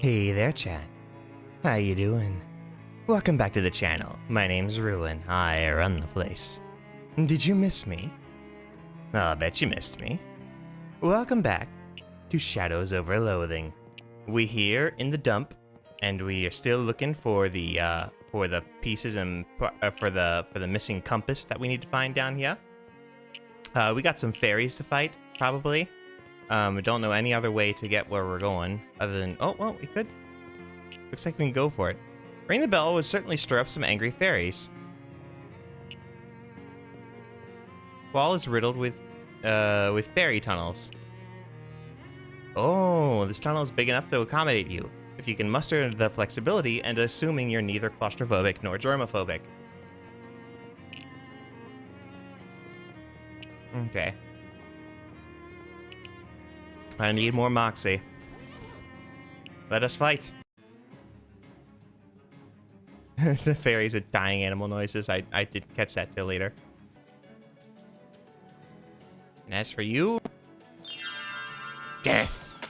Hey there, chat. How you doing? Welcome back to the channel. My name's Ruin. I run the place. Did you miss me? I'll bet you missed me. Welcome back to Shadows over Loathing. We here in the dump, and we are still looking for the pieces and for the missing compass that we need to find down here. We got some fairies to fight, probably. We don't know any other way to get where we're going other than... Oh, well, we could. Looks like we can go for it. Ring the bell would certainly stir up some angry fairies. Wall is riddled with fairy tunnels. Oh, this tunnel is big enough to accommodate you, if you can muster the flexibility and assuming you're neither claustrophobic nor germophobic. Okay. I need more moxie. Let us fight. The fairies with dying animal noises. I didn't catch that till later. And as for you... Death!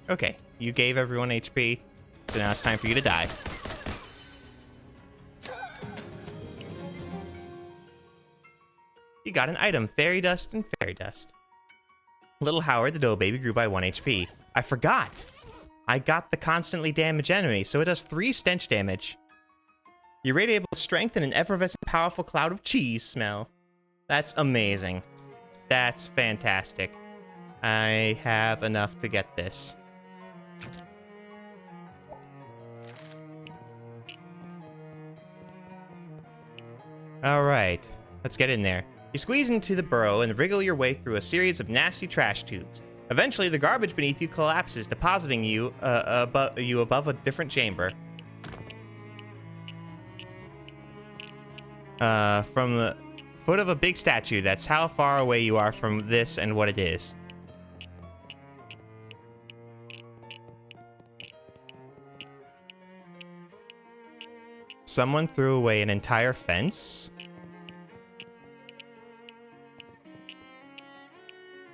Okay, you gave everyone HP, so now it's time for you to die. You got an item, fairy dust and fairy dust. Little Howard the dough baby grew by 1 HP. I forgot! I got the constantly damaged enemy, so it does 3 stench damage. You radiate both strength and an effervescent powerful cloud of cheese smell. That's amazing. That's fantastic. I have enough to get this. Alright, let's get in there. You squeeze into the burrow and wriggle your way through a series of nasty trash tubes. Eventually, the garbage beneath you collapses, depositing you above a different chamber. From the foot of a big statue, that's how far away you are from this and what it is. Someone threw away an entire fence?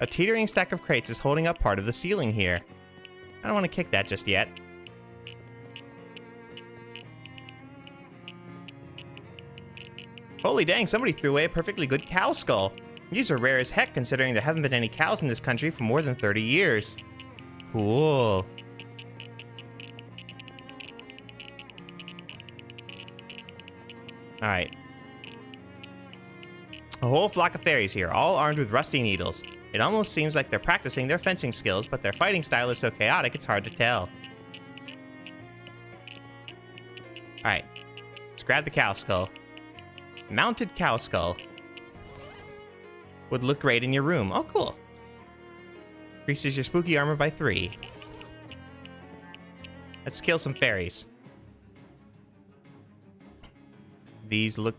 A teetering stack of crates is holding up part of the ceiling here. I don't want to kick that just yet. Holy dang, somebody threw away a perfectly good cow skull. These are rare as heck considering there haven't been any cows in this country for more than 30 years. Cool. Alright. A whole flock of fairies here, all armed with rusty needles. It almost seems like they're practicing their fencing skills, but their fighting style is so chaotic it's hard to tell. Alright. Let's grab the cow skull. Mounted cow skull. Would look great in your room. Oh, cool. Increases your spooky armor by 3. Let's kill some fairies. These look...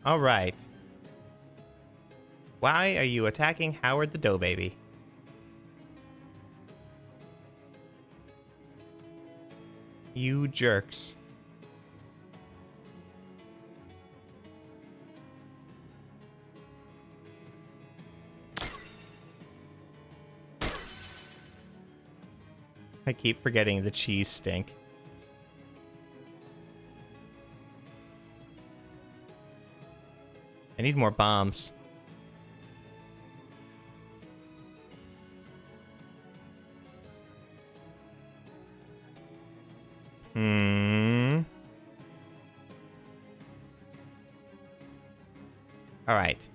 Alright. Why are you attacking Howard the dough baby? You jerks. I keep forgetting the cheese stink. I need more bombs. Alright.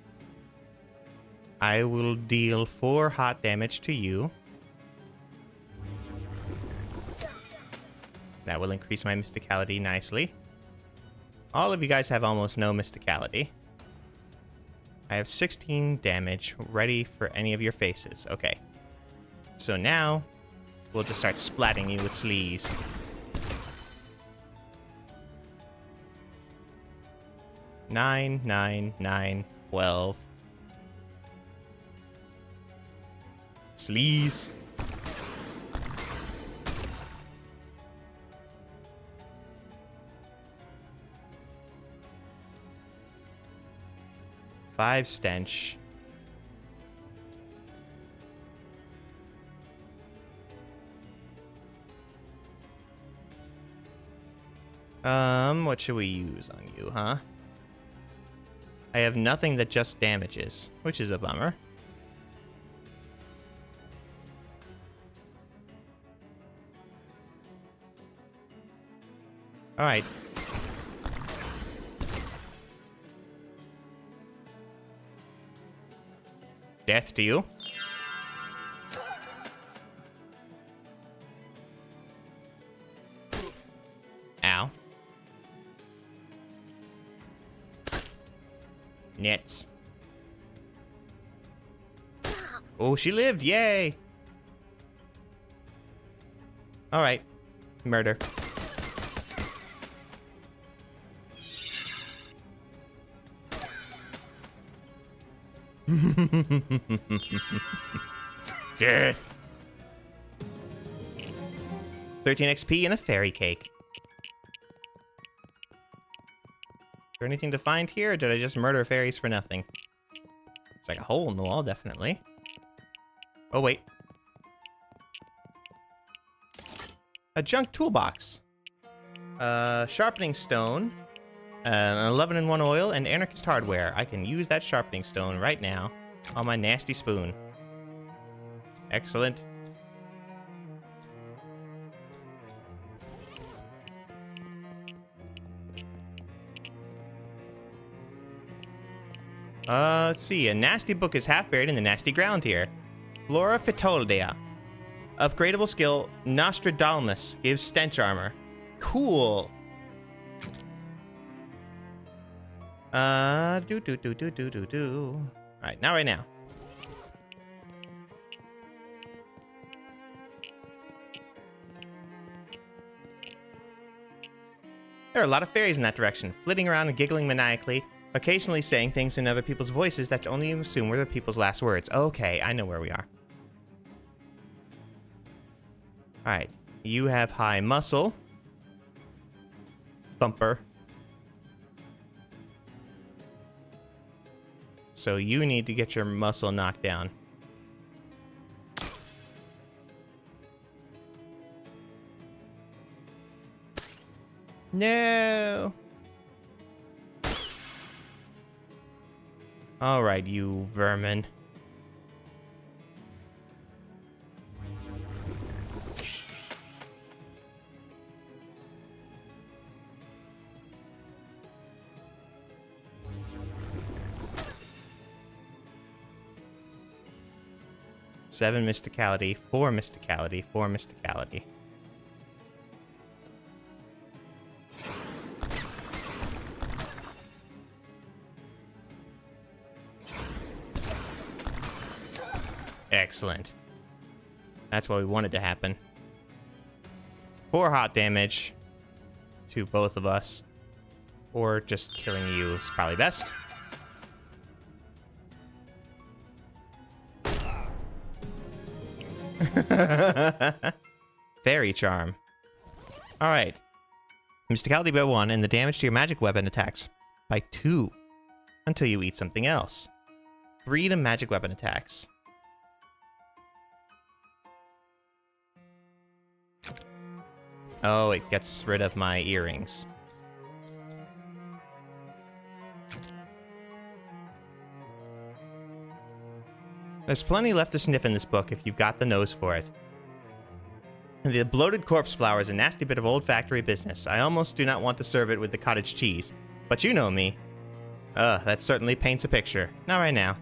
I will deal 4 hot damage to you. That will increase my mysticality nicely. All of you guys have almost no mysticality. I have 16 damage ready for any of your faces. Okay. So now, we'll just start splatting you with sleaze. Nine, 9, 9, 12. Sleaze. 5 stench. What should we use on you, huh? I have nothing that just damages, which is a bummer. Alright. Death to you. Ow. Nits. Oh, she lived. Yay. All right. Murder. Death. 13 XP and a fairy cake. Is there anything to find here, or did I just murder fairies for nothing? It's like a hole in the wall, definitely. Oh, wait. A junk toolbox. Sharpening stone. An 11-in-1 oil and anarchist hardware. I can use that sharpening stone right now on my nasty spoon. Excellent. Let's see. A nasty book is half buried in the nasty ground here. Flora Fitoldea. Upgradable skill, Nostradamus. Gives stench armor. Cool. Alright, now right now. There are a lot of fairies in that direction, flitting around and giggling maniacally, occasionally saying things in other people's voices that only you assume were the people's last words. Okay, I know where we are. Alright, you have high muscle. Thumper. So you need to get your muscle knocked down. No! Alright, you vermin. Seven mysticality, 4 mysticality, 4 mysticality. Excellent. That's what we wanted to happen. 4 hot damage to both of us. Or just killing you is probably best. Fairy charm. Alright. Mysticality by 1 and the damage to your magic weapon attacks by 2 until you eat something else. 3 to magic weapon attacks. Oh, it gets rid of my earrings. There's plenty left to sniff in this book if you've got the nose for it. The bloated corpse flower is a nasty bit of old factory business. I almost do not want to serve it with the cottage cheese. But you know me. That certainly paints a picture. Not right now.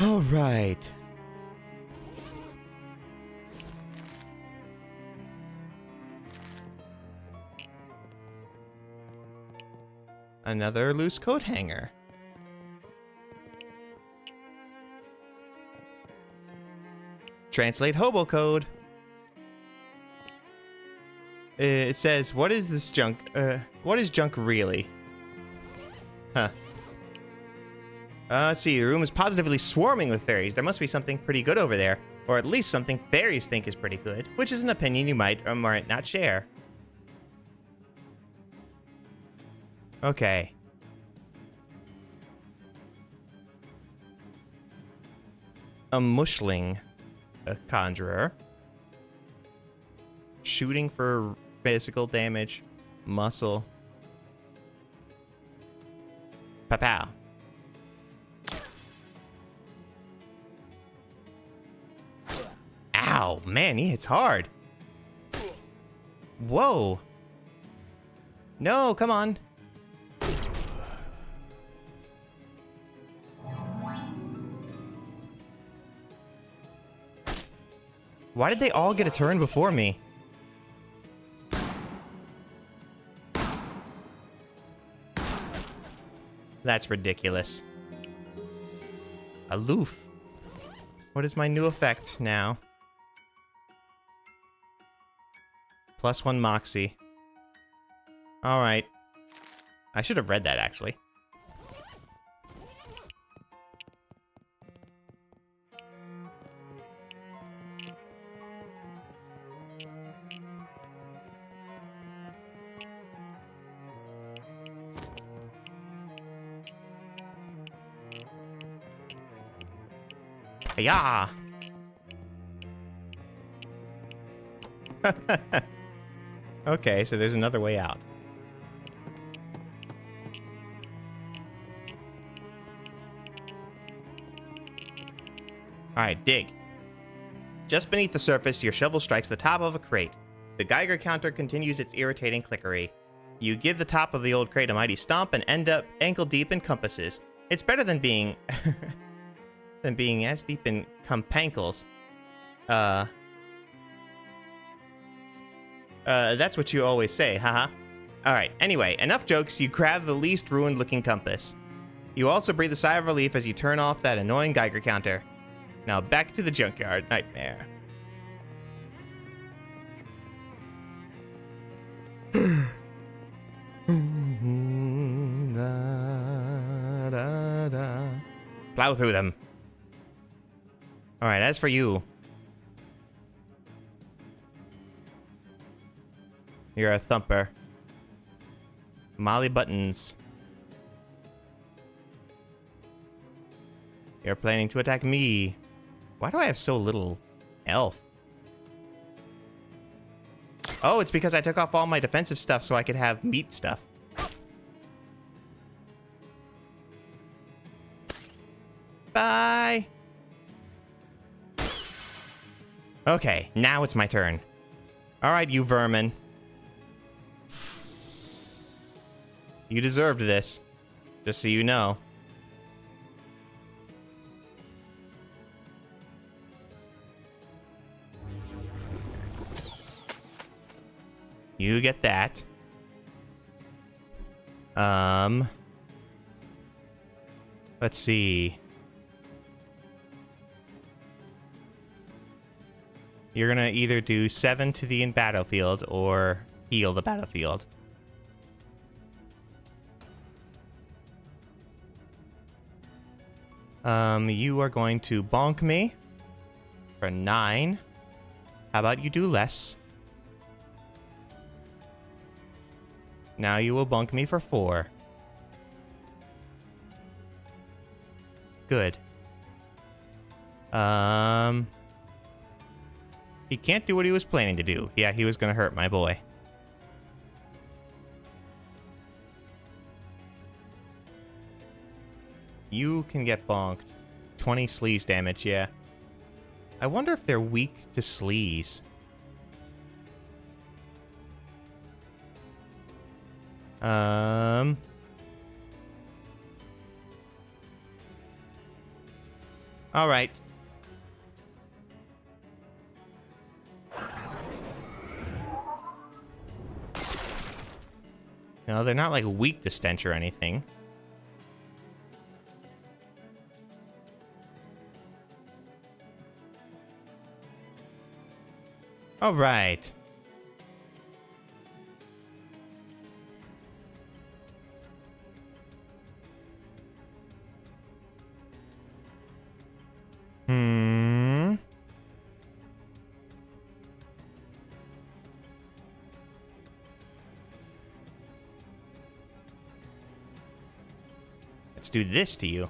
Alright. Another loose coat hanger. Translate hobo code. It says, what is this junk? What is junk really? Huh. Let's see, the room is positively swarming with fairies. There must be something pretty good over there. Or at least something fairies think is pretty good, which is an opinion you might or might not share. Okay. a mushling, a conjurer. Shooting for physical damage, muscle. Pow. Ow, man, he hits hard. Whoa. No, come on. Why did they all get a turn before me? That's ridiculous. Aloof. What is my new effect now? +1 Moxie. Alright. I should have read that, actually. Yeah. Okay, so there's another way out. Alright, dig. Just beneath the surface, your shovel strikes the top of a crate. The Geiger counter continues its irritating clickery. You give the top of the old crate a mighty stomp and end up ankle deep in compasses. It's better than being... than being as deep in compankles. That's what you always say, haha. Alright, anyway, enough jokes. You grab the least ruined-looking compass. You also breathe a sigh of relief as you turn off that annoying Geiger counter. Now back to the junkyard nightmare. Plow through them. Alright, as for you. You're a thumper. Molly Buttons. You're planning to attack me. Why do I have so little health? Oh, it's because I took off all my defensive stuff so I could have meat stuff. Bye. Okay, now it's my turn. Alright, you vermin. You deserved this. Just so you know. You get that. Let's see. You're gonna either do 7 to the battlefield or heal the battlefield. You are going to bonk me for 9. How about you do less? Now you will bonk me for 4. Good. He can't do what he was planning to do. Yeah, he was gonna hurt my boy. You can get bonked. 20 sleaze damage, yeah. I wonder if they're weak to sleaze. Alright. No, they're not like weak to stench or anything. All right. Let's do this to you.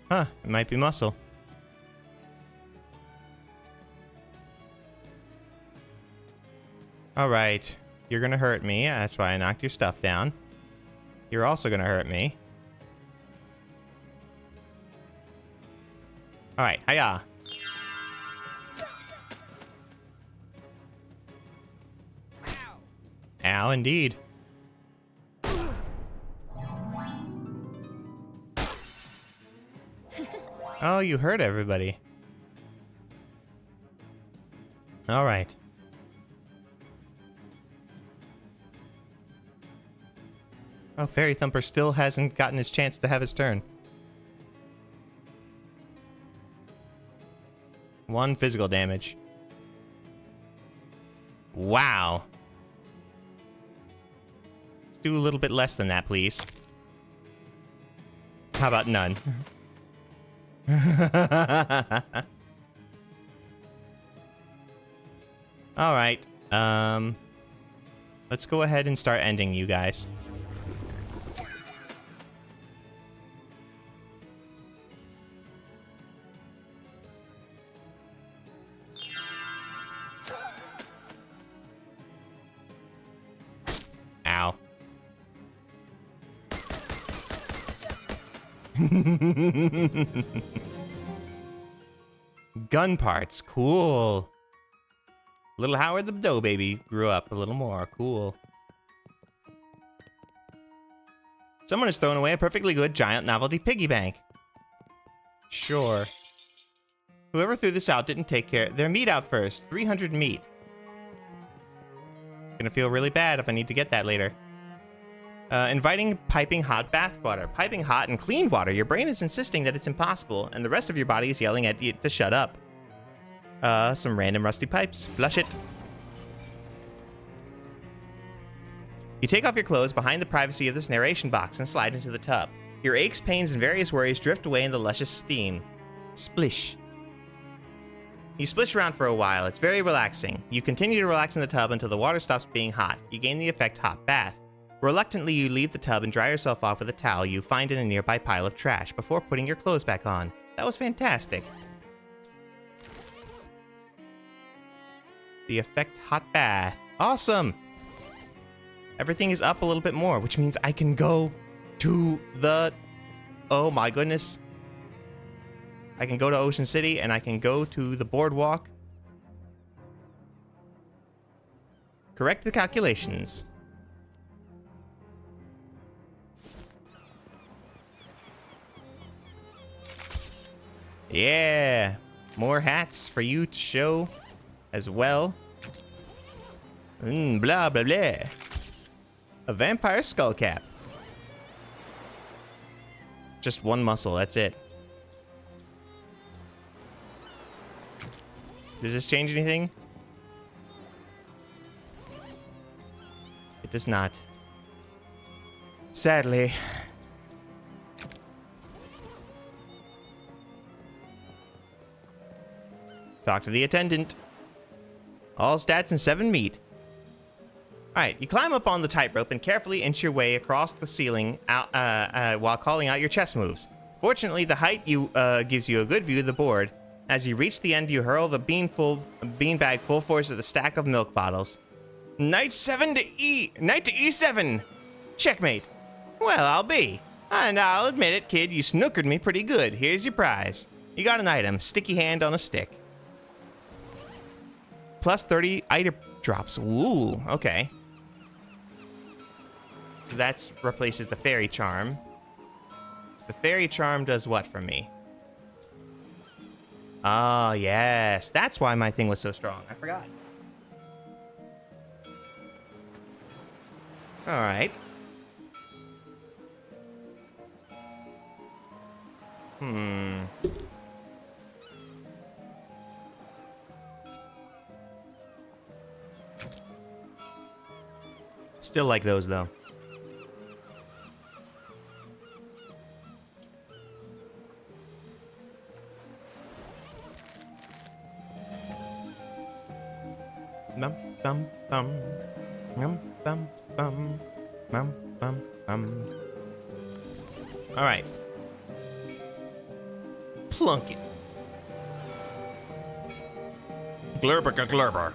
Huh, it might be muscle. Alright, you're gonna hurt me. That's why I knocked your stuff down. You're also gonna hurt me. Alright, hiya. Ow, indeed. Oh, you hurt everybody. Alright. Oh, Fairy Thumper still hasn't gotten his chance to have his turn. 1 physical damage. Wow. Let's do a little bit less than that, please. How about none? Alright. Let's go ahead and start ending you guys. Ow. Gun parts, cool. Little Howard the Dough Baby grew up a little more, cool. Someone has thrown away a perfectly good giant novelty piggy bank. Sure. Whoever threw this out didn't take care. Their meat out first, 300 meat. Gonna feel really bad if I need to get that later. Inviting piping hot bath water. Piping hot and clean water. Your brain is insisting that it's impossible, and the rest of your body is yelling at you to shut up. Some random rusty pipes. Flush it. You take off your clothes behind the privacy of this narration box and slide into the tub. Your aches, pains, and various worries drift away in the luscious steam. Splish. You splish around for a while. It's very relaxing. You continue to relax in the tub until the water stops being hot. You gain the effect hot bath. Reluctantly, you leave the tub and dry yourself off with a towel you find in a nearby pile of trash before putting your clothes back on. That was fantastic. The effect hot bath. Awesome! Everything is up a little bit more, which means I can go to the... Oh my goodness. I can go to Ocean City and I can go to the boardwalk. Correct the calculations. Yeah, more hats for you to show as well. Blah, blah, blah. A vampire skull cap. Just 1 muscle, that's it. Does this change anything? It does not. Sadly. Talk to the attendant. All stats and 7 meat. Alright, you climb up on the tightrope and carefully inch your way across the ceiling out, while calling out your chess moves. Fortunately, the height gives you a good view of the board. As you reach the end, you hurl the beanbag full force at the stack of milk bottles. Knight to E7! Checkmate. Well, I'll be. And I'll admit it, kid, you snookered me pretty good. Here's your prize. You got an item, sticky hand on a stick. Plus 30 item drops. Ooh, okay. So that replaces the fairy charm. The fairy charm does what for me? Ah, yes. That's why my thing was so strong. I forgot. All right. Still like those, though. Bum bum bum, bum bum bum, bum bum bum. All right. plunket. Glurber glurber.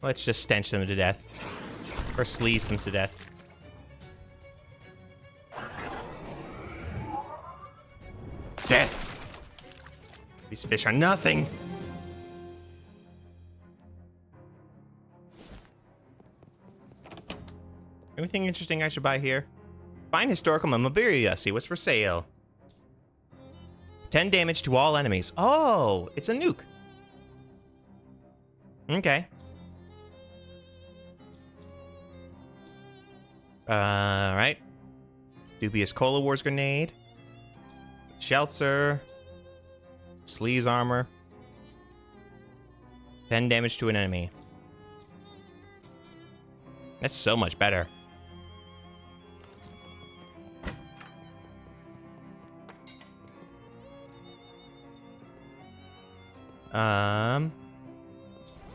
Let's just stench them to death. Or sleaze them to death. Death! These fish are nothing! Anything interesting I should buy here? Find historical memorabilia. See what's for sale. 10 damage to all enemies. Oh, it's a nuke. Okay. Alright. Dubious Cola Wars grenade. Shelter. Sleaze armor. 10 damage to an enemy. That's so much better.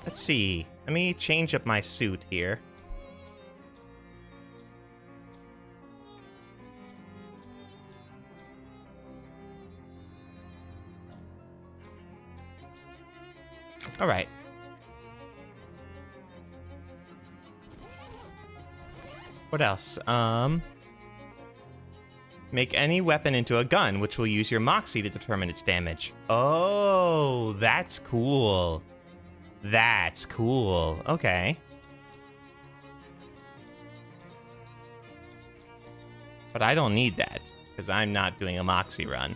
Let's see. Let me change up my suit here. All right. What else? Make any weapon into a gun, which will use your moxie to determine its damage. Oh, that's cool. That's cool. Okay. But I don't need that, because I'm not doing a moxie run.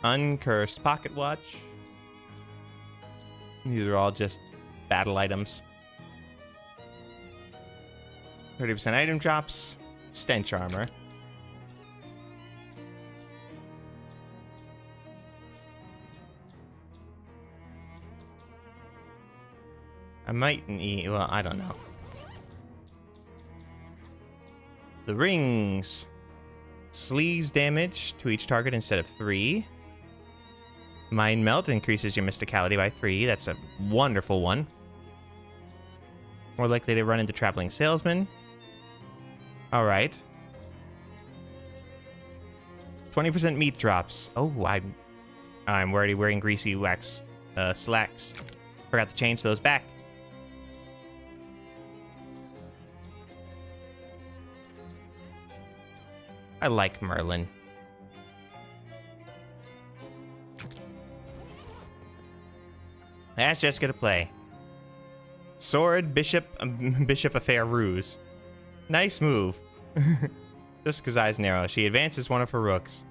Uncursed pocket watch. These are all just battle items. 30% item drops. Stench armor. I might need... Well, I don't know. The rings. Sleaze damage to each target instead of 3. Mind Melt increases your mysticality by 3. That's a wonderful one. More likely to run into traveling salesmen. Alright. 20% meat drops. Oh, I'm already wearing greasy wax slacks. Forgot to change those back. I like Merlin. Ask Jessica to play. Sword, Bishop, Bishop a fair ruse. Nice move. Jessica's eyes narrow. She advances one of her rooks.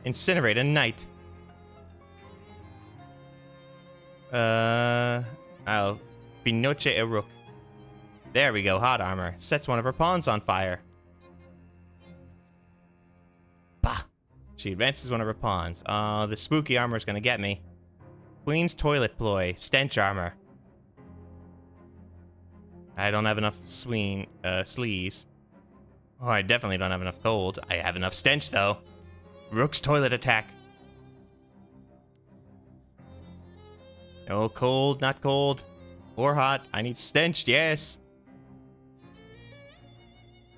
Incinerate a knight. I'll Binoche a rook. There we go, hot armor. Sets one of her pawns on fire. Bah! She advances one of her pawns. Oh, the spooky armor is gonna get me. Queen's toilet ploy. Stench armor. I don't have enough sleaze. Oh, I definitely don't have enough cold. I have enough stench, though. Rook's toilet attack. No cold, not cold. Or hot. I need stench, yes.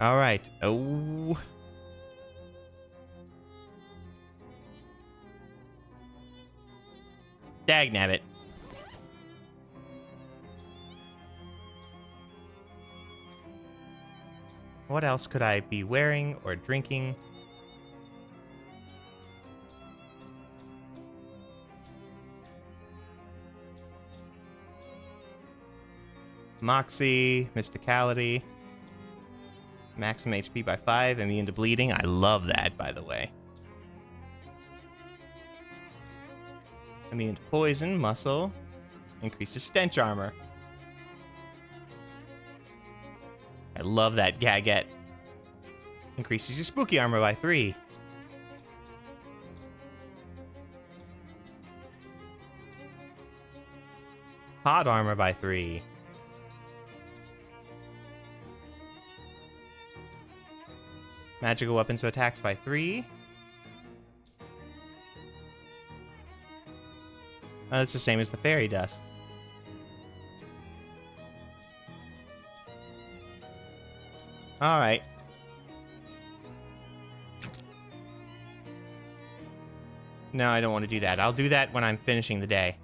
Alright. Oh. Dagnabbit. What else could I be wearing or drinking? Moxie, Mysticality. Maximum HP by 5, immune to bleeding. I love that, by the way. Immune to poison, muscle. Increases stench armor. I love that gadget. Increases your spooky armor by 3. Hot armor by 3. Magical weapons to attacks by 3. That's the same as the fairy dust. Alright. No, I don't want to do that. I'll do that when I'm finishing the day.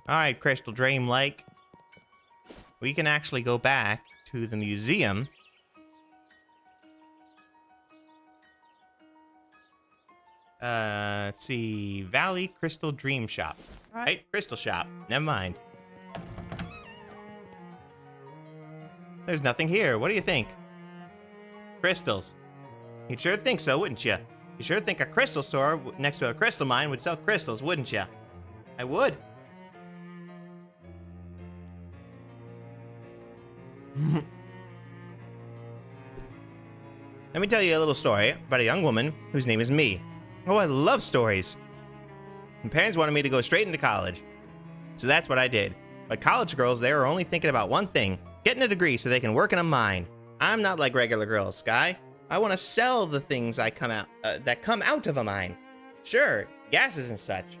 Alright, Crystal Dream Lake. We can actually go back to the museum. Let's see. Valley Crystal Dream Shop. Alright, Crystal Shop. Never mind. There's nothing here. What do you think? Crystals. You'd sure think so, wouldn't you? You sure think a crystal store next to a crystal mine would sell crystals, wouldn't you? I would. Let me tell you a little story about a young woman whose name is Me. Oh, I love stories. My parents wanted me to go straight into college. So that's what I did. But college girls, they were only thinking about one thing. Getting a degree so they can work in a mine. I'm not like regular girls, Sky. I want to sell the things that come out of a mine. Sure, gases and such.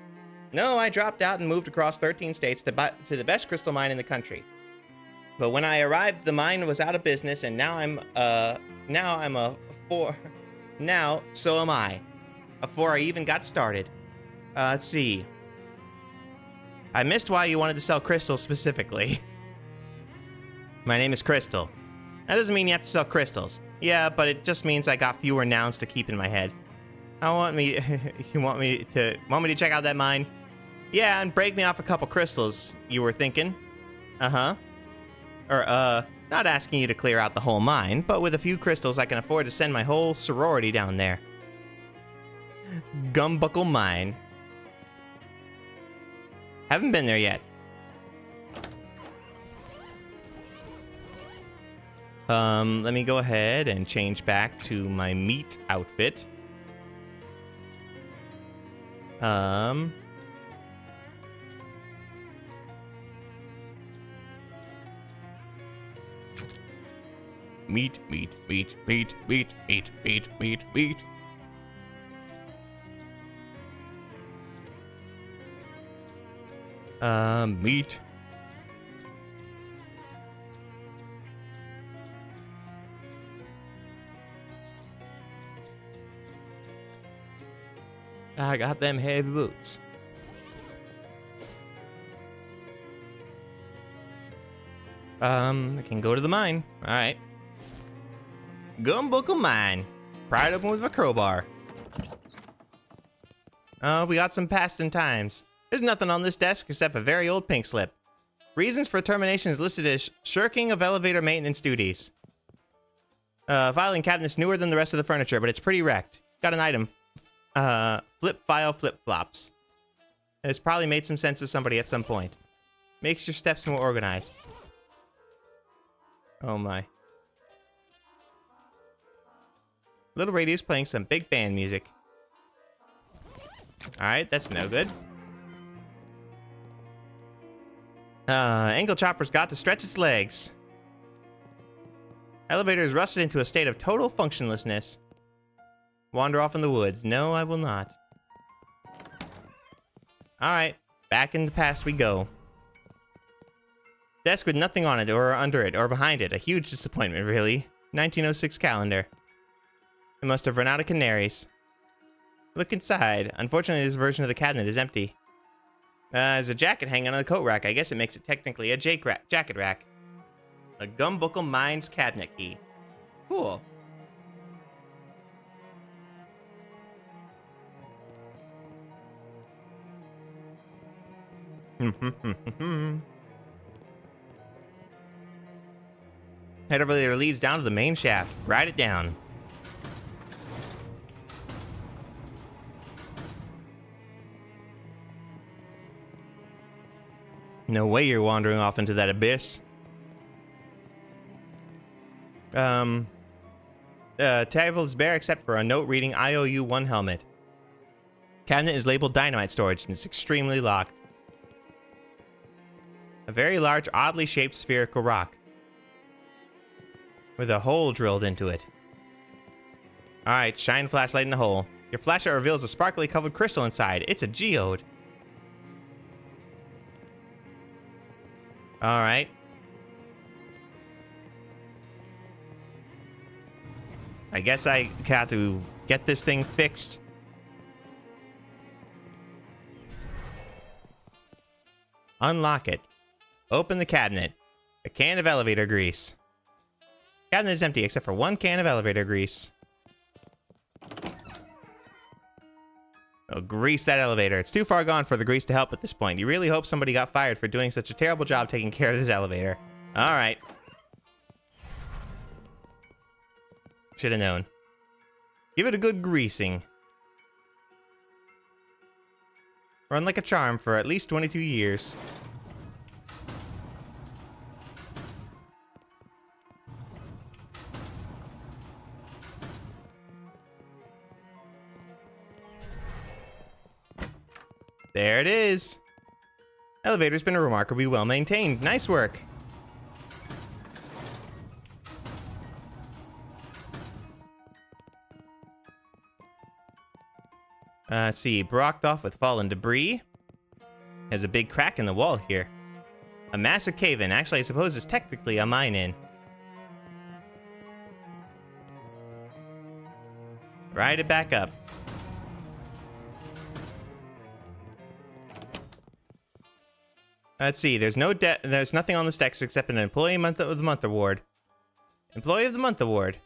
No, I dropped out and moved across 13 states to the best crystal mine in the country. But when I arrived, the mine was out of business, and now so am I. Before I even got started. Let's see. I missed why you wanted to sell crystals specifically. My name is Crystal. That doesn't mean you have to sell crystals. Yeah, but it just means I got fewer nouns to keep in my head. You want me to check out that mine? Yeah, and break me off a couple crystals, you were thinking. Uh-huh. Or, not asking you to clear out the whole mine, but with a few crystals I can afford to send my whole sorority down there. Gumbuckle Mine. Haven't been there yet. Let me go ahead and change back to my meat outfit. Meat. Meat. I got them heavy boots. I can go to the mine. All right. Gumbuckle Mine. Pry it open with a crowbar. Oh, we got some past in times. There's nothing on this desk except a very old pink slip. Reasons for termination is listed as shirking of elevator maintenance duties. Filing cabinet's newer than the rest of the furniture, but it's pretty wrecked. Got an item. Flip file flip-flops. It's probably made some sense to somebody at some point. Makes your steps more organized. Oh my. Little radio's playing some big band music. Alright, that's no good. Angle chopper's got to stretch its legs. Elevator is rusted into a state of total functionlessness. Wander off in the woods. No, I will not. Alright, back in the past we go. Desk with nothing on it, or under it, or behind it. A huge disappointment, really. 1906 calendar. It must have run out of canaries. Look inside. Unfortunately, this version of the cabinet is empty. There's a jacket hanging on the coat rack. I guess it makes it technically a jacket rack. A Gumbuckle Mine's cabinet key. Cool. Head over there leads down to the main shaft. Ride it down. No way you're wandering off into that abyss. Table is bare except for a note reading IOU 1 helmet. Cabinet is labeled dynamite storage and it's extremely locked. A very large, oddly shaped spherical rock with a hole drilled into it. Alright, shine flashlight in the hole. Your flashlight reveals a sparkly covered crystal inside. It's a geode. All right. I guess I got to get this thing fixed. Unlock it. Open the cabinet. A can of elevator grease. Cabinet is empty except for one can of elevator grease. Oh, grease that elevator. It's too far gone for the grease to help at this point. You really hope somebody got fired for doing such a terrible job taking care of this elevator. All right. Should have known. Give it a good greasing. Run like a charm for at least 22 years. There it is. Elevator's been remarkably well maintained. Nice work. Let's see. Blocked off with fallen debris. There's a big crack in the wall here. A massive cave-in. Actually, I suppose it's technically a mine-in. Ride it back up. Let's see. There's nothing on this desk except an Employee of the Month award. Employee of the Month award.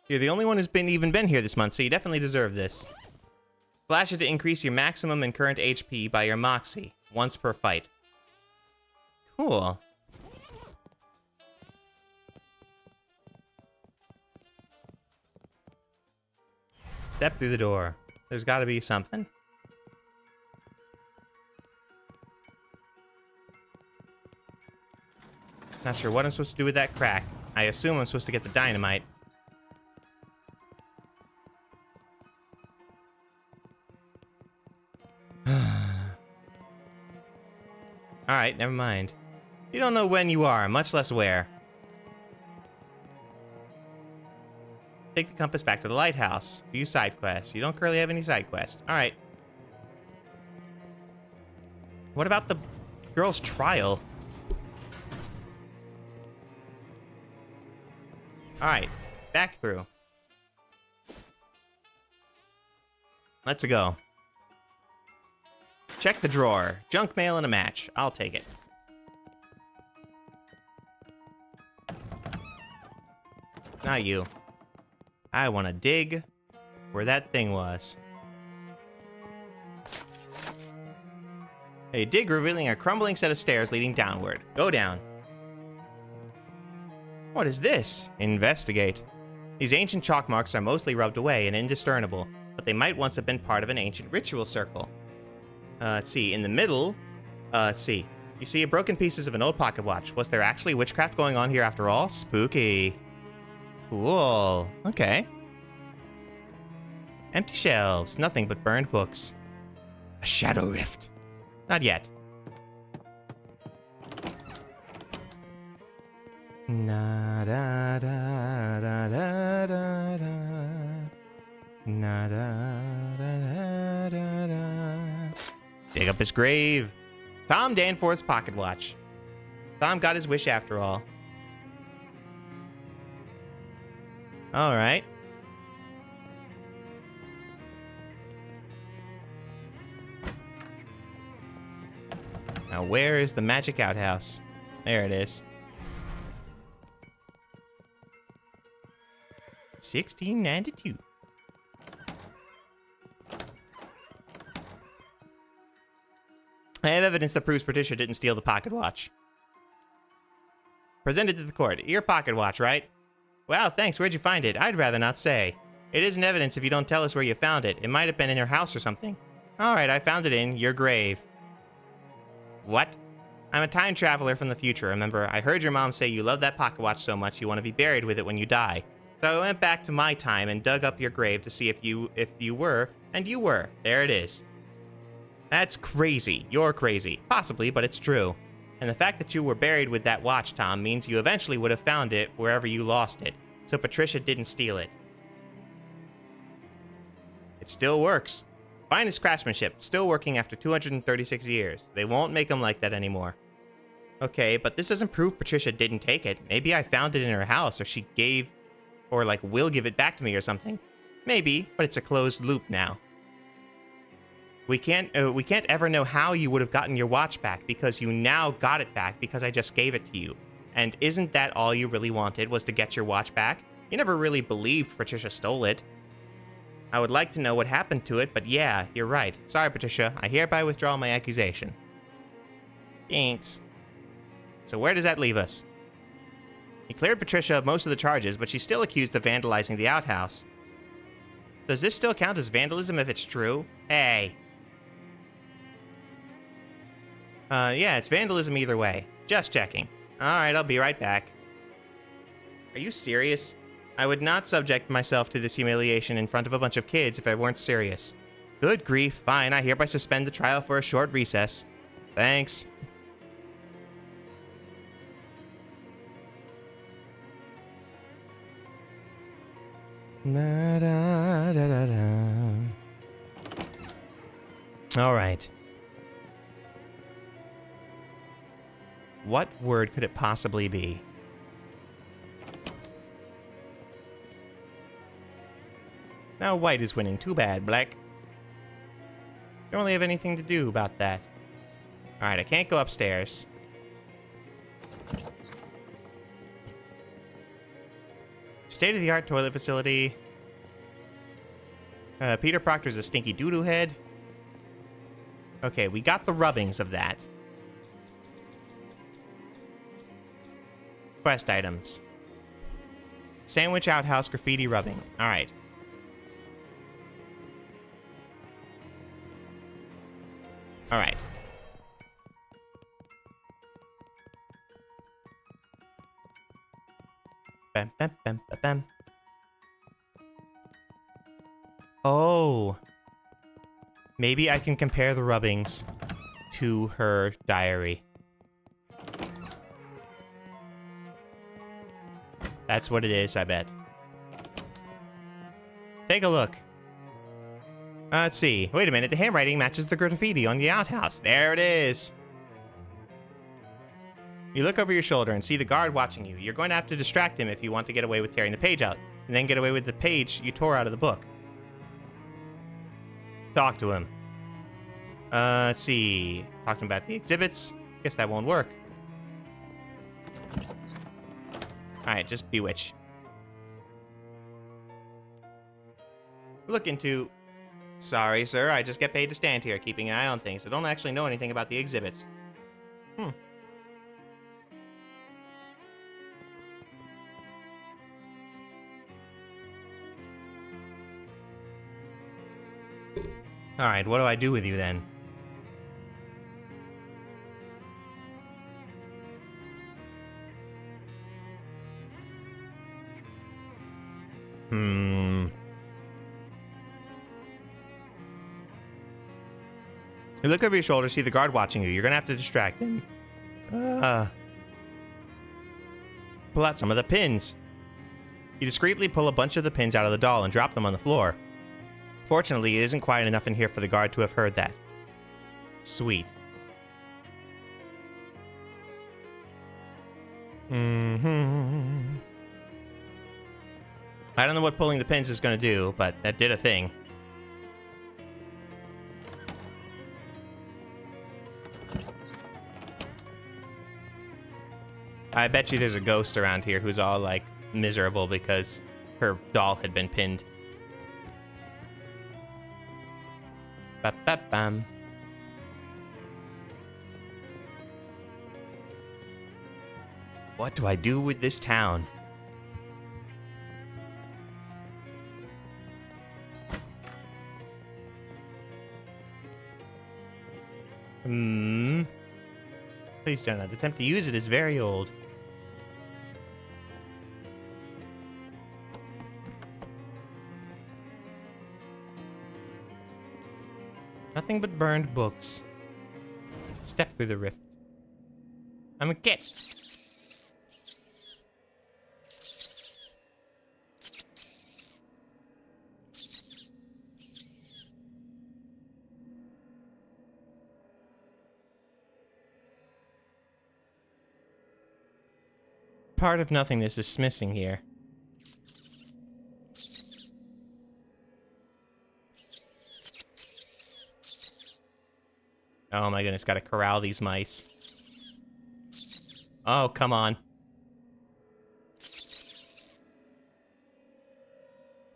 You're the only one who's even been here this month, so you definitely deserve this. Flash it to increase your maximum and current HP by your Moxie, once per fight. Cool. Step through the door. There's gotta be something. Not sure what I'm supposed to do with that crack. I assume I'm supposed to get the dynamite. Alright, never mind. You don't know when you are, much less where. Take the compass back to the lighthouse. View side quests. You don't currently have any side quests. Alright. What about the girl's trial? Alright, back through. Let's go. Check the drawer. Junk mail and a match. I'll take it. Not you. I want to dig where that thing was. A dig revealing a crumbling set of stairs leading downward. Go down. What is this? Investigate. These ancient chalk marks are mostly rubbed away and indiscernible, but they might once have been part of an ancient ritual circle. Let's see, in the middle, let's see. You see broken pieces of an old pocket watch. Was there actually witchcraft going on here after all? Spooky. Cool. Okay. Empty shelves. Nothing but burned books. A shadow rift. Not yet. Na da da da da da da. Na da da da da da. Dig up his grave. Tom Danforth's pocket watch. Tom got his wish after all. All right. Now, where is the magic outhouse? There it is. 1692. I have evidence that proves Patricia didn't steal the pocket watch. Presented to the court. Your pocket watch, right? Wow, thanks. Where'd you find it? I'd rather not say. It isn't evidence if you don't tell us where you found it. It might have been in your house or something. Alright, I found it in your grave. What? I'm a time traveler from the future, remember? I heard your mom say you love that pocket watch so much you want to be buried with it when you die. So I went back to my time and dug up your grave to see if you were, and you were. There it is. That's crazy. You're crazy. Possibly, but it's true. And the fact that you were buried with that watch, Tom, means you eventually would have found it wherever you lost it. So Patricia didn't steal it. It still works. Finest craftsmanship, still working after 236 years. They won't make them like that anymore. Okay, but this doesn't prove Patricia didn't take it. Maybe I found it in her house, or she gave, or like will give it back to me or something. Maybe, but it's a closed loop now. We can't ever know how you would have gotten your watch back because you now got it back because I just gave it to you. And isn't that all you really wanted, was to get your watch back? You never really believed Patricia stole it. I would like to know what happened to it, but yeah, you're right. Sorry, Patricia. I hereby withdraw my accusation. Thanks. So where does that leave us? He cleared Patricia of most of the charges, but she's still accused of vandalizing the outhouse. Does this still count as vandalism if it's true? Hey. Yeah, it's vandalism either way. Just checking. Alright, I'll be right back. Are you serious? I would not subject myself to this humiliation in front of a bunch of kids if I weren't serious. Good grief, fine, I hereby suspend the trial for a short recess. Thanks. Alright. What word could it possibly be? Now white is winning. Too bad, black. Don't really have anything to do about that. Alright, I can't go upstairs. State-of-the-art toilet facility. Peter Proctor's a stinky doo-doo head. Okay, we got the rubbings of that. Quest items. Sandwich outhouse graffiti rubbing. Alright. Alright. Bam, bam, bam, bam, bam. Oh. Maybe I can compare the rubbings to her diary. That's what it is, I bet. Take a look. Let's see. Wait a minute, the handwriting matches the graffiti on the outhouse. There it is. You look over your shoulder and see the guard watching you. You're going to have to distract him if you want to get away with tearing the page out, and then get away with the page you tore out of the book. Talk to him. Let's see. Talk to him about the exhibits. Guess that won't work. Alright, just bewitch. Look into... Sorry, sir. I just get paid to stand here, keeping an eye on things. I don't actually know anything about the exhibits. Alright, what do I do with you then? You look over your shoulder, see the guard watching you. You're gonna have to distract him. Pull out some of the pins. You discreetly pull a bunch of the pins out of the doll and drop them on the floor. Fortunately, it isn't quiet enough in here for the guard to have heard that. Sweet. I don't know what pulling the pins is gonna do, but that did a thing. I bet you there's a ghost around here who's all, like, miserable because her doll had been pinned. Ba-ba-bam. What do I do with this town? Please don't. The attempt to use it is very old. Nothing but burned books. Step through the rift. I'm a kid. part of nothingness is missing here? Oh my goodness, gotta corral these mice. Oh, come on.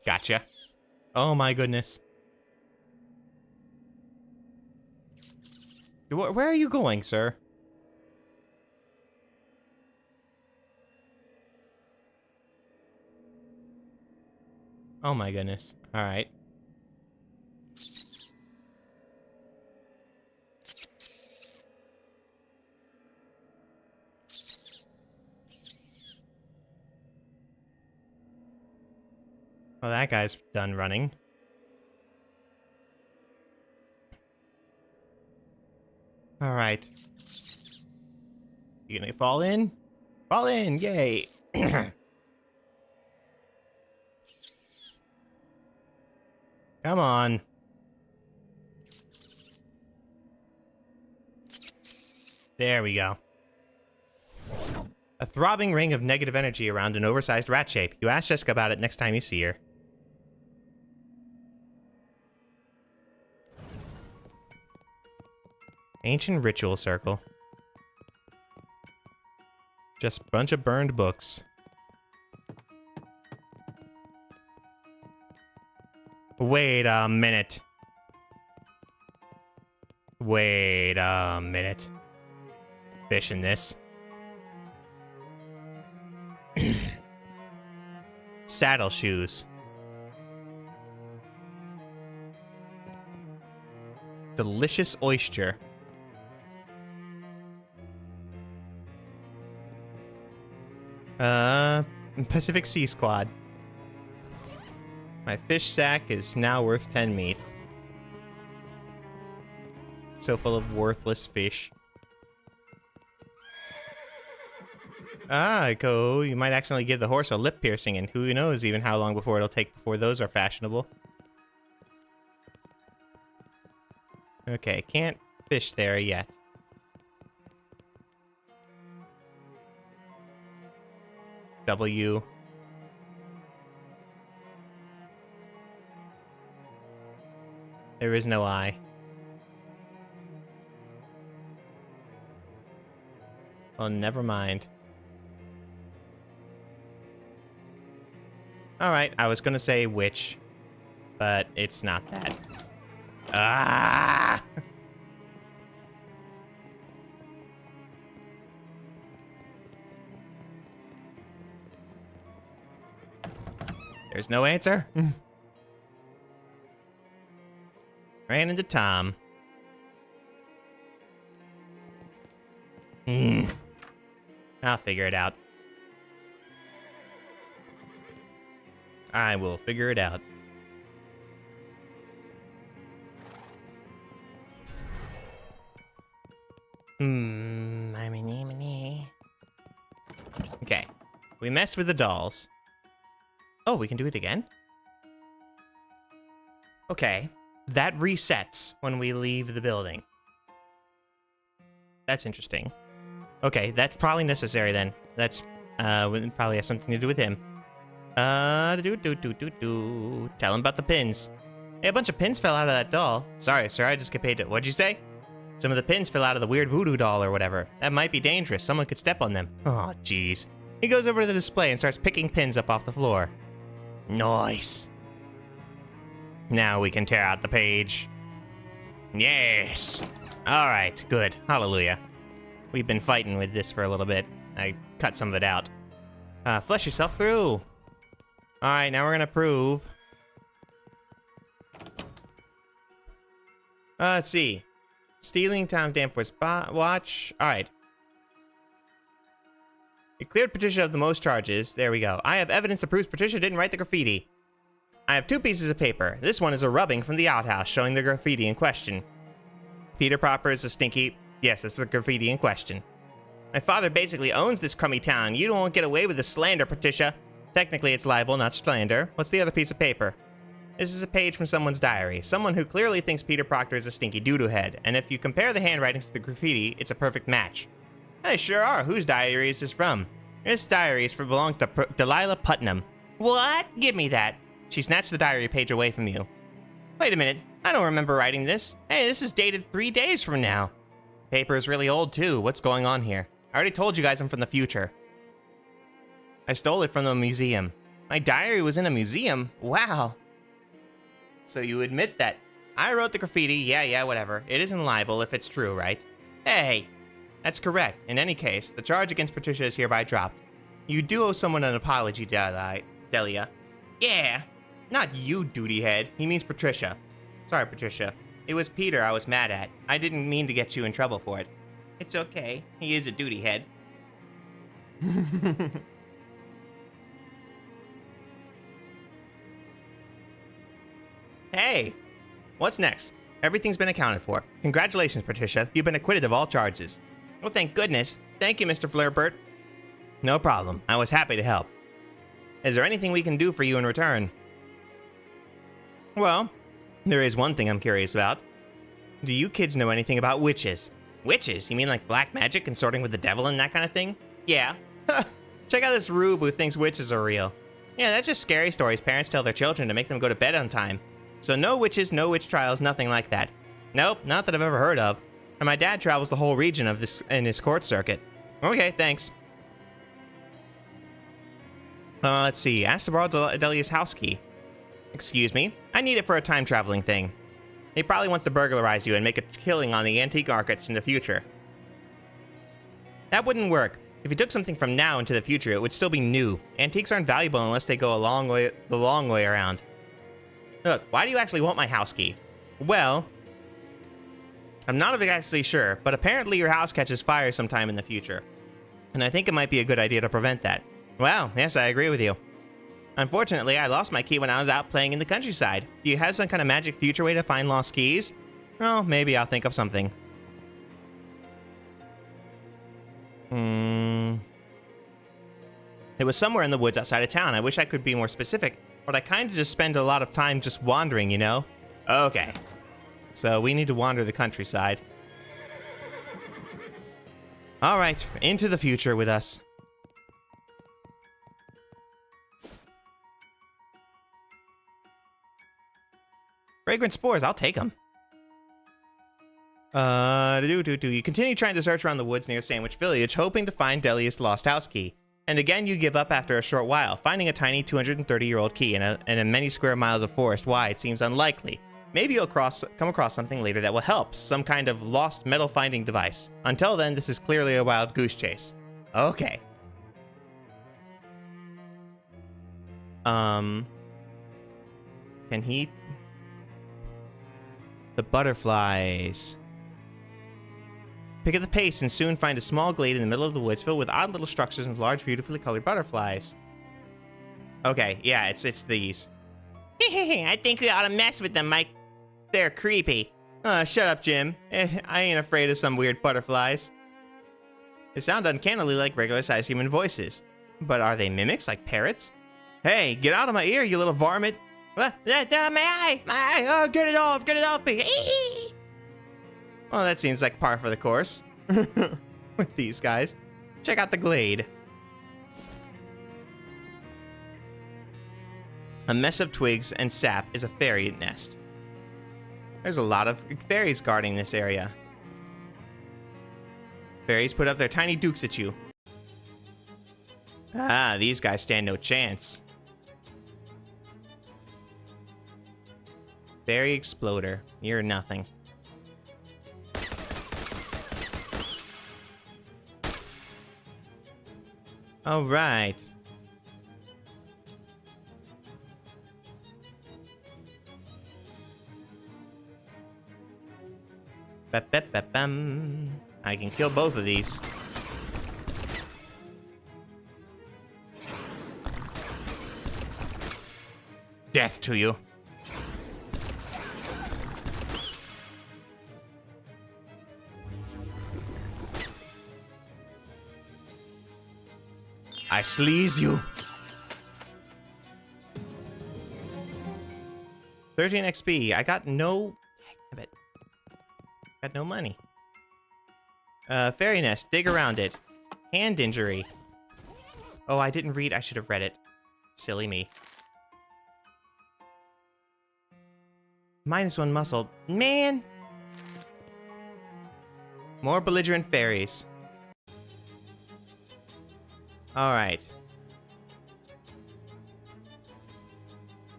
Gotcha. Oh my goodness. Where are you going, sir? Oh my goodness. All right. Well, that guy's done running. All right. You gonna fall in? Fall in! Yay! Come on. There we go. A throbbing ring of negative energy around an oversized rat shape. You ask Jessica about it next time you see her. Ancient ritual circle. Just a bunch of burned books. Wait a minute. Wait a minute. Fish in this. Saddle shoes. Delicious oyster. Pacific Sea Squad. My fish sack is now worth 10 meat. So full of worthless fish. You might accidentally give the horse a lip piercing, and who knows even how long before it'll take before those are fashionable. Okay, can't fish there yet. W. There is no I. Well, never mind. Alright, I was gonna say which, but it's not that. Ah! There's no answer. Ran into Tom. I'll figure it out. I will figure it out. Okay. We messed with the dolls. Oh, we can do it again? Okay. That resets when we leave the building. That's interesting. Okay, that's probably necessary then. That's, probably has something to do with him. Tell him about the pins. Hey, a bunch of pins fell out of that doll. Sorry, sir, I just get paid to... What'd you say? Some of the pins fell out of the weird voodoo doll or whatever. That might be dangerous. Someone could step on them. Oh, jeez. He goes over to the display and starts picking pins up off the floor. Nice. Now we can tear out the page. Yes. All right, good. Hallelujah. We've been fighting with this for a little bit. I cut some of it out. Flush yourself through. All right, now we're gonna prove. Let's see. Stealing Tom Danforth's watch. All right. It cleared Patricia of the most charges. There we go. I have evidence that proves Patricia didn't write the graffiti. I have 2 pieces of paper. This one is a rubbing from the outhouse showing the graffiti in question. Peter Proper is a stinky... Yes, that's the graffiti in question. My father basically owns this crummy town. You won't get away with the slander, Patricia. Technically, it's libel, not slander. What's the other piece of paper? This is a page from someone's diary. Someone who clearly thinks Peter Proctor is a stinky doo-doo head. And if you compare the handwriting to the graffiti, it's a perfect match. They sure are. Whose diary is this from? This diary belongs to Delilah Putnam. What? Give me that. She snatched the diary page away from you. Wait a minute. I don't remember writing this. Hey, this is dated 3 days from now. Paper is really old, too. What's going on here? I already told you guys I'm from the future. I stole it from the museum. My diary was in a museum? Wow. So you admit that. I wrote the graffiti. Yeah, whatever. It isn't libel if it's true, right? Hey. That's correct. In any case, the charge against Patricia is hereby dropped. You do owe someone an apology, Delia. Yeah. Not you, duty head. He means Patricia. Sorry, Patricia. It was Peter I was mad at. I didn't mean to get you in trouble for it. It's okay. He is a duty head. Hey! What's next? Everything's been accounted for. Congratulations, Patricia. You've been acquitted of all charges. Well, thank goodness. Thank you, Mr. Flairbert. No problem. I was happy to help. Is there anything we can do for you in return? Well, there is one thing I'm curious about. Do you kids know anything about witches? Witches? You mean like black magic consorting with the devil and that kind of thing? Yeah. Check out this rube who thinks witches are real. Yeah, that's just scary stories parents tell their children to make them go to bed on time. So no witches, no witch trials, nothing like that. Nope, not that I've ever heard of. And my dad travels the whole region of this in his court circuit. Okay, thanks. Let's see. Ask to borrow Delia's house key. Excuse me? I need it for a time-traveling thing. He probably wants to burglarize you and make a killing on the antique markets in the future. That wouldn't work. If he took something from now into the future, it would still be new. Antiques aren't valuable unless they go the long way around. Look, why do you actually want my house key? Well, I'm not exactly sure, but apparently your house catches fire sometime in the future. And I think it might be a good idea to prevent that. Well, yes, I agree with you. Unfortunately, I lost my key when I was out playing in the countryside. Do you have some kind of magic future way to find lost keys? Well, maybe I'll think of something. It was somewhere in the woods outside of town. I wish I could be more specific, but I kind of just spend a lot of time just wandering, you know? Okay. So we need to wander the countryside. All right, into the future with us. Fragrant spores, I'll take them. You continue trying to search around the woods near Sandwich Village, hoping to find Delia's lost house key. And again, you give up after a short while. Finding a tiny 230-year-old key in a many square miles of forest wide seems unlikely. Maybe you'll come across something later that will help, some kind of lost metal finding device. Until then, this is clearly a wild goose chase. Okay. Can he... The butterflies. Pick up the pace and soon find a small glade in the middle of the woods filled with odd little structures and large, beautifully colored butterflies. Okay, yeah, it's these. I think we ought to mess with them, Mike. They're creepy. Shut up, Jim. I ain't afraid of some weird butterflies. They sound uncannily like regular-sized human voices. But are they mimics, like parrots? Hey, get out of my ear, you little varmint. My eye! Oh, get it off, me. Well, that seems like par for the course. With these guys. Check out the glade. A mess of twigs and sap is a fairy nest. There's a lot of fairies guarding this area. Fairies put up their tiny dukes at you. Ah, these guys stand no chance. Fairy exploder. You're nothing. All right. I can kill both of these. Death to you. I sleaze you. 13 XP. I got no... Damn it. Got no money. Fairy nest. Dig around it. Hand injury. Oh, I didn't read. I should have read it. Silly me. -1 muscle. Man! More belligerent fairies. Alright.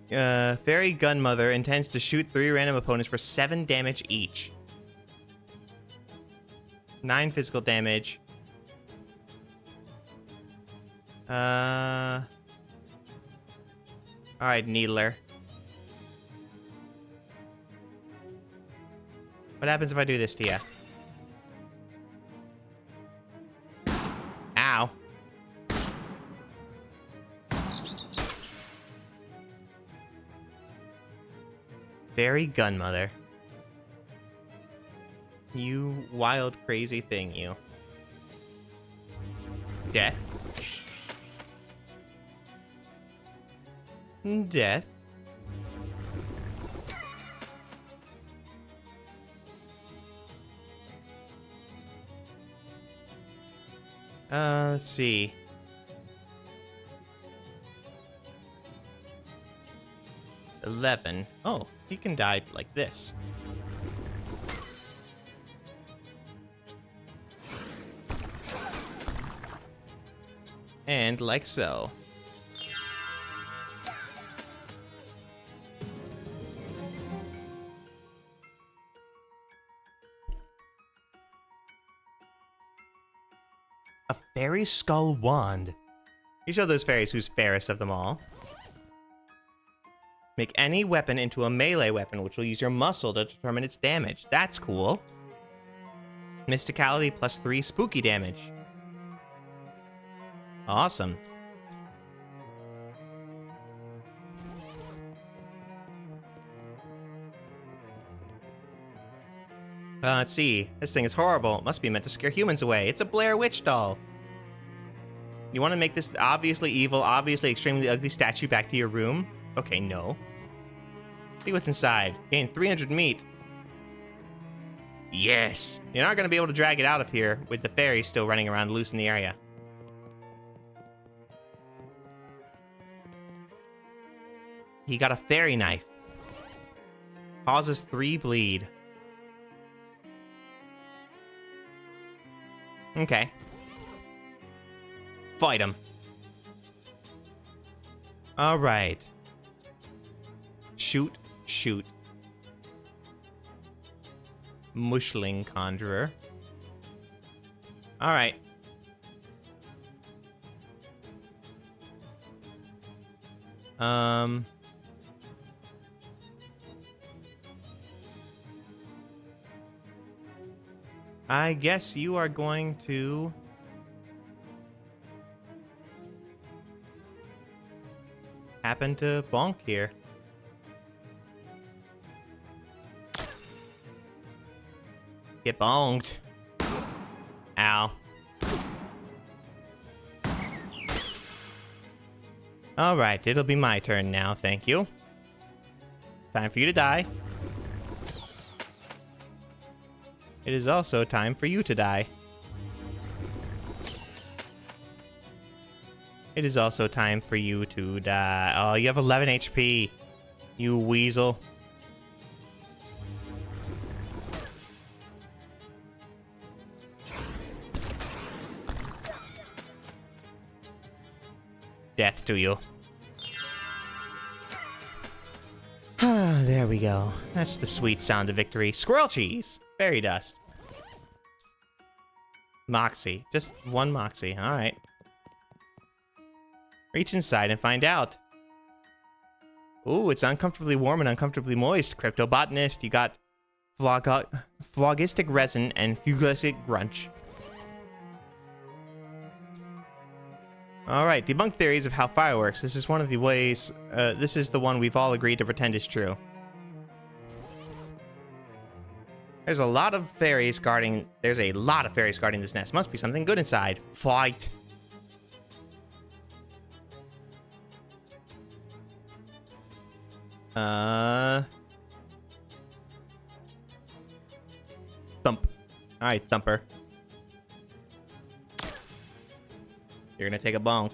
Fairy Gunmother intends to shoot 3 random opponents for 7 damage each. 9 physical damage. Alright, Needler. What happens if I do this to you? Ow. Fairy Gunmother. You wild, crazy thing, you. Death. Death. Let's see. $11. Oh, he can die like this. And like so. A fairy skull wand. You show those fairies who's fairest of them all. Make any weapon into a melee weapon, which will use your muscle to determine its damage. That's cool. Mysticality +3 spooky damage. Awesome. Let's see. This thing is horrible. It must be meant to scare humans away. It's a Blair Witch doll. You want to make this obviously evil, obviously extremely ugly statue back to your room? Okay, no. See what's inside. Gain 300 meat. Yes! You're not going to be able to drag it out of here with the fairies still running around loose in the area. He got a fairy knife. Causes 3 bleed. Okay. Fight him. Alright. Shoot, shoot. Mushling Conjurer. Alright. I guess you are going to... happen to bonk here. Get bonked. Ow. Alright, it'll be my turn now, thank you. Time for you to die. It is also time for you to die. It is also time for you to die. Oh, you have 11 HP. You weasel. Death to you. Ah, there we go. That's the sweet sound of victory. Squirrel cheese. Fairy dust. Moxie. Just 1 Moxie. Alright. Reach inside and find out. Ooh, it's uncomfortably warm and uncomfortably moist. Cryptobotanist. You got phlogistic resin and fugulistic grunch. Alright, debunk theories of how fire works. This is one of the ways, this is the one we've all agreed to pretend is true. There's a lot of fairies guarding this nest. Must be something good inside. Fight. Thump. Alright, Thumper. You're gonna take a bonk.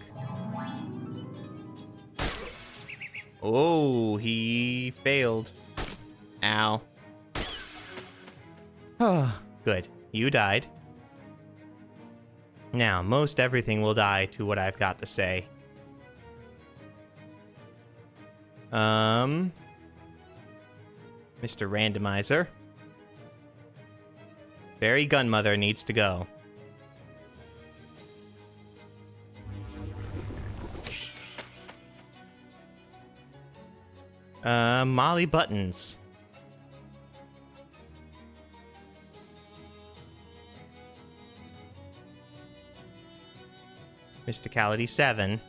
Oh, he failed. Ow. Oh, good. You died. Now, most everything will die to what I've got to say. Mr. Randomizer. Fairy Gunmother needs to go. Molly Buttons. Mysticality 7.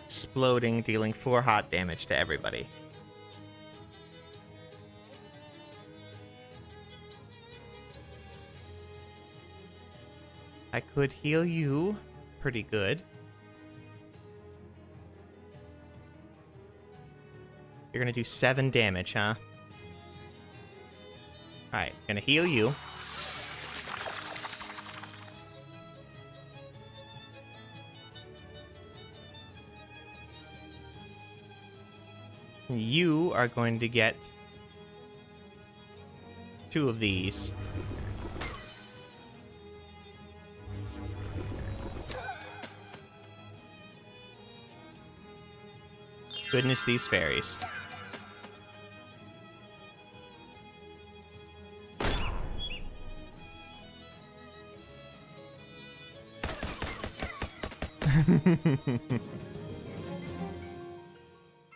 Exploding, dealing 4 hot damage to everybody. I could heal you pretty good. You're gonna do 7 damage, huh? Alright, gonna heal you. You are going to get 2 of these. Goodness, these fairies.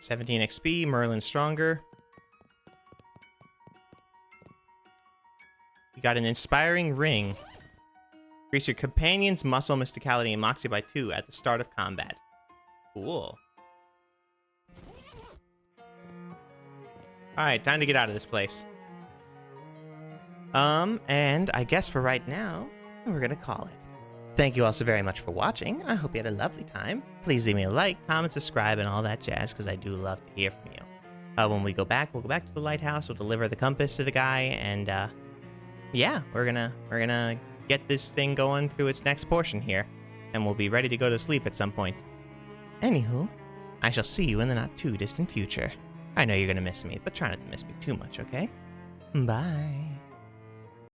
$17 XP, Merlin stronger. You got an inspiring ring. Increase your companion's muscle, mysticality, and moxie by 2 at the start of combat. Cool. Alright, time to get out of this place. And I guess for right now, we're gonna call it. Thank you all so very much for watching. I hope you had a lovely time. Please leave me a like, comment, subscribe, and all that jazz, because I do love to hear from you. When we go back, we'll go back to the lighthouse, we'll deliver the compass to the guy, and yeah, we're gonna get this thing going through its next portion here, and we'll be ready to go to sleep at some point. Anywho, I shall see you in the not too distant future. I know you're gonna miss me, but try not to miss me too much, okay? Bye.